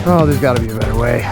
Oh, there's got to be a better way.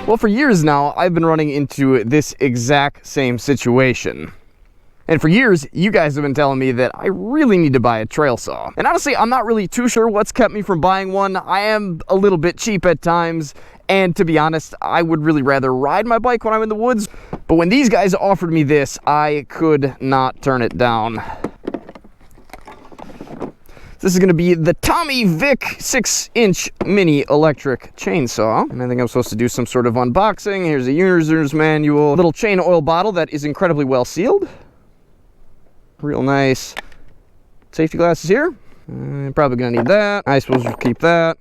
Well, for years now, I've been running into this exact same situation. And for years, you guys have been telling me that I really need to buy a trail saw. And honestly, I'm not really too sure what's kept me from buying one. I am a little bit cheap at times. And to be honest, I would really rather ride my bike when I'm in the woods. But when these guys offered me this, I could not turn it down. This is going to be the Tomyvic 6-inch mini electric chainsaw. And I think I'm supposed to do some sort of unboxing. Here's a user's manual. Little chain oil bottle that is incredibly well sealed. Real nice. Safety glasses here. Probably going to need that. I suppose we'll keep that.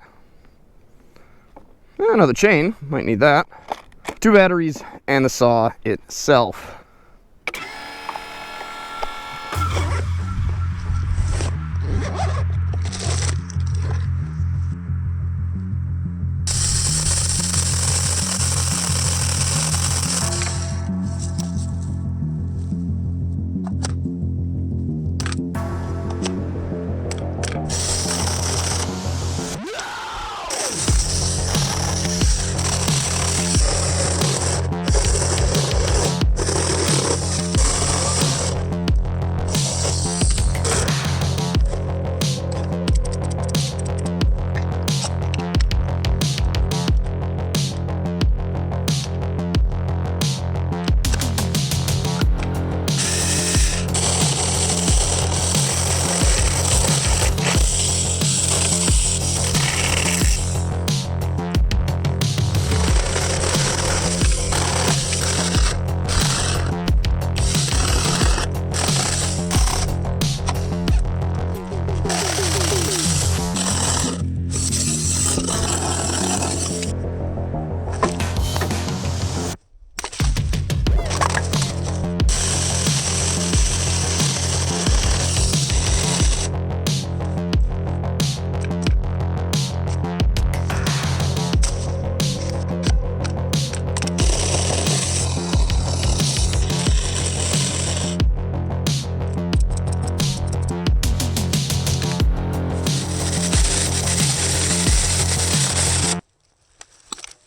Another chain. Might need that. 2 batteries and the saw itself.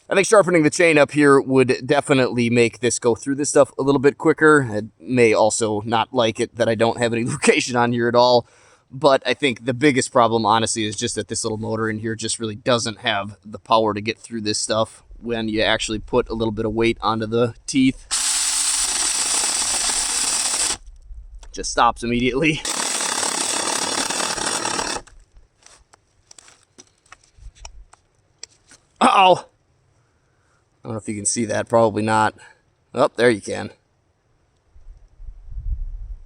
I think sharpening the chain up here would definitely make this go through this stuff a little bit quicker. It may also not like it that I don't have any lubrication on here at all. But I think the biggest problem, honestly, is just that this little motor in here just really doesn't have the power to get through this stuff when you actually put a little bit of weight onto the teeth. Just stops immediately. Uh-oh! I don't know if you can see that. Probably not. Oh, there you can.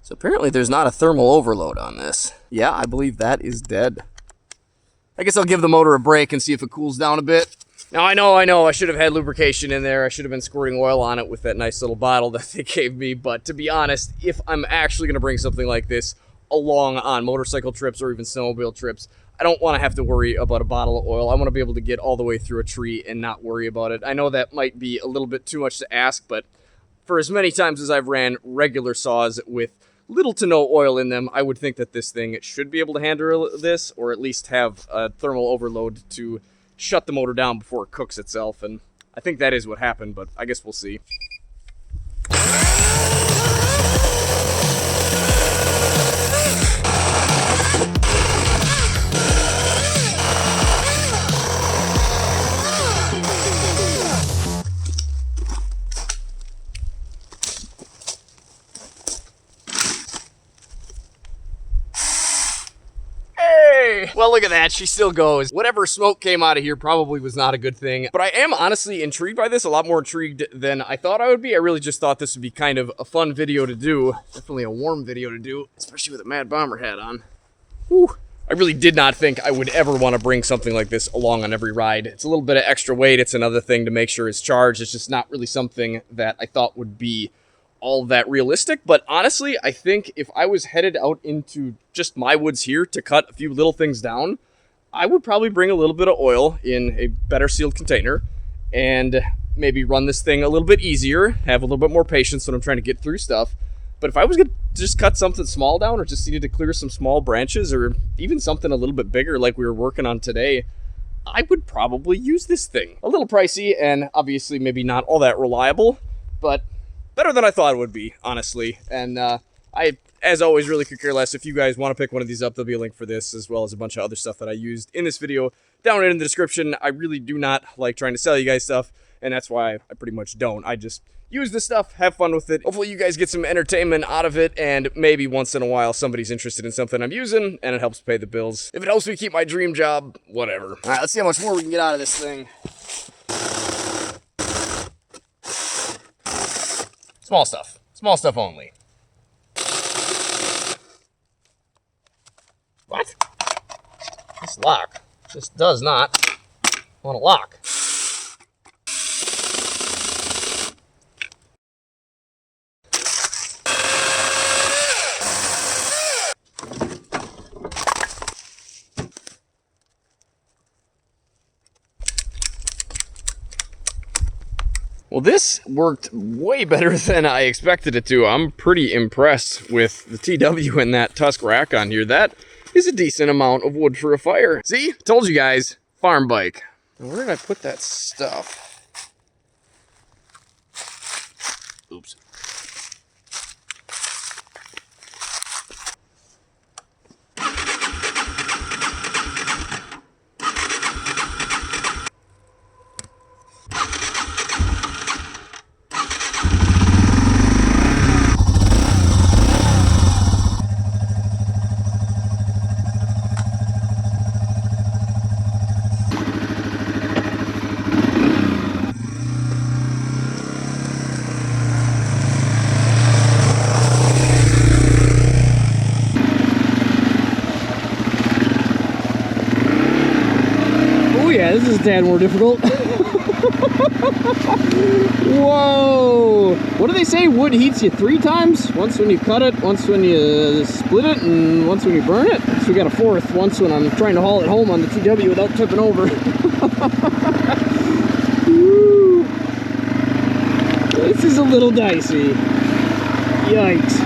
So apparently there's not a thermal overload on this. Yeah, I believe that is dead. I guess I'll give the motor a break and see if it cools down a bit. Now, I know, I should have had lubrication in there. I should have been squirting oil on it with that nice little bottle that they gave me. But to be honest, if I'm actually going to bring something like this along on motorcycle trips or even snowmobile trips, I don't want to have to worry about a bottle of oil. I want to be able to get all the way through a tree and not worry about it. I know that might be a little bit too much to ask, but for as many times as I've ran regular saws with little to no oil in them, I would think that this thing should be able to handle this, or at least have a thermal overload to shut the motor down before it cooks itself. And I think that is what happened, but I guess we'll see. Well, look at that. She still goes. Whatever smoke came out of here probably was not a good thing. But I am honestly intrigued by this. A lot more intrigued than I thought I would be. I really just thought this would be kind of a fun video to do. Definitely a warm video to do, especially with a Mad Bomber hat on. Whew. I really did not think I would ever want to bring something like this along on every ride. It's a little bit of extra weight. It's another thing to make sure it's charged. It's just not really something that I thought would be all that realistic. But honestly, I think if I was headed out into just my woods here to cut a few little things down, I would probably bring a little bit of oil in a better sealed container and maybe run this thing a little bit easier, have a little bit more patience when I'm trying to get through stuff. But if I was going to just cut something small down, or just needed to clear some small branches, or even something a little bit bigger like we were working on today, I would probably use this thing. A little pricey and obviously maybe not all that reliable, but better than I thought it would be, honestly. And I, as always, really could care less. If you guys want to pick one of these up, there'll be a link for this, as well as a bunch of other stuff that I used in this video down in the description. I really do not like trying to sell you guys stuff, and that's why I pretty much don't. I just use this stuff, have fun with it. Hopefully you guys get some entertainment out of it, and maybe once in a while somebody's interested in something I'm using, and it helps pay the bills. If it helps me keep my dream job, whatever. All right, let's see how much more we can get out of this thing. Small stuff. Small stuff only. What? This lock just does not want to lock. Well, this worked way better than I expected it to. I'm pretty impressed with the TW and that tusk rack on here. That is a decent amount of wood for a fire. See? Told you guys. Farm bike. Now, where did I put that stuff? Oops. This is a tad more difficult. Whoa! What do they say? Wood heats you 3 times? Once when you cut it, once when you split it, and once when you burn it. So we got a 4th once when I'm trying to haul it home on the TW without tipping over. This is a little dicey. Yikes.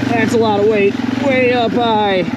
That's a lot of weight. Way up high.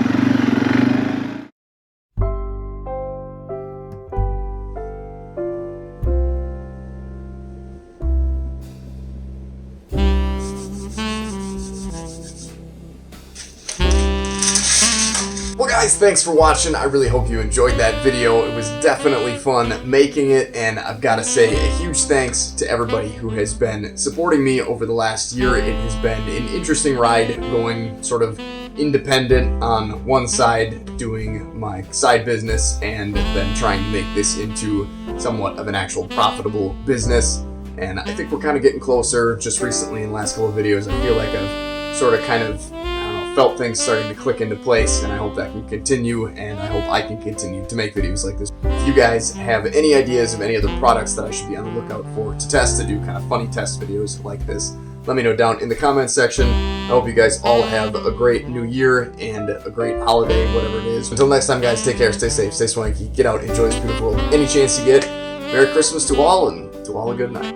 Well guys, thanks for watching. I really hope you enjoyed that video. It was definitely fun making it, and I've got to say a huge thanks to everybody who has been supporting me over the last year. It has been an interesting ride, going sort of independent on one side, doing my side business, and then trying to make this into somewhat of an actual profitable business. And I think we're kind of getting closer. Just recently in the last couple of videos, I feel like I've sort of kind of, I don't know, felt things starting to click into place, and I hope that can continue, and I hope I can continue to make videos like this. If you guys have any ideas of any other products that I should be on the lookout for to test, to do kind of funny test videos like this, let me know down in the comments section. I hope you guys all have a great new year and a great holiday, whatever it is. Until next time, guys, take care, stay safe, stay swanky, get out, enjoy this beautiful world any chance you get. Merry Christmas to all, and to all a good night.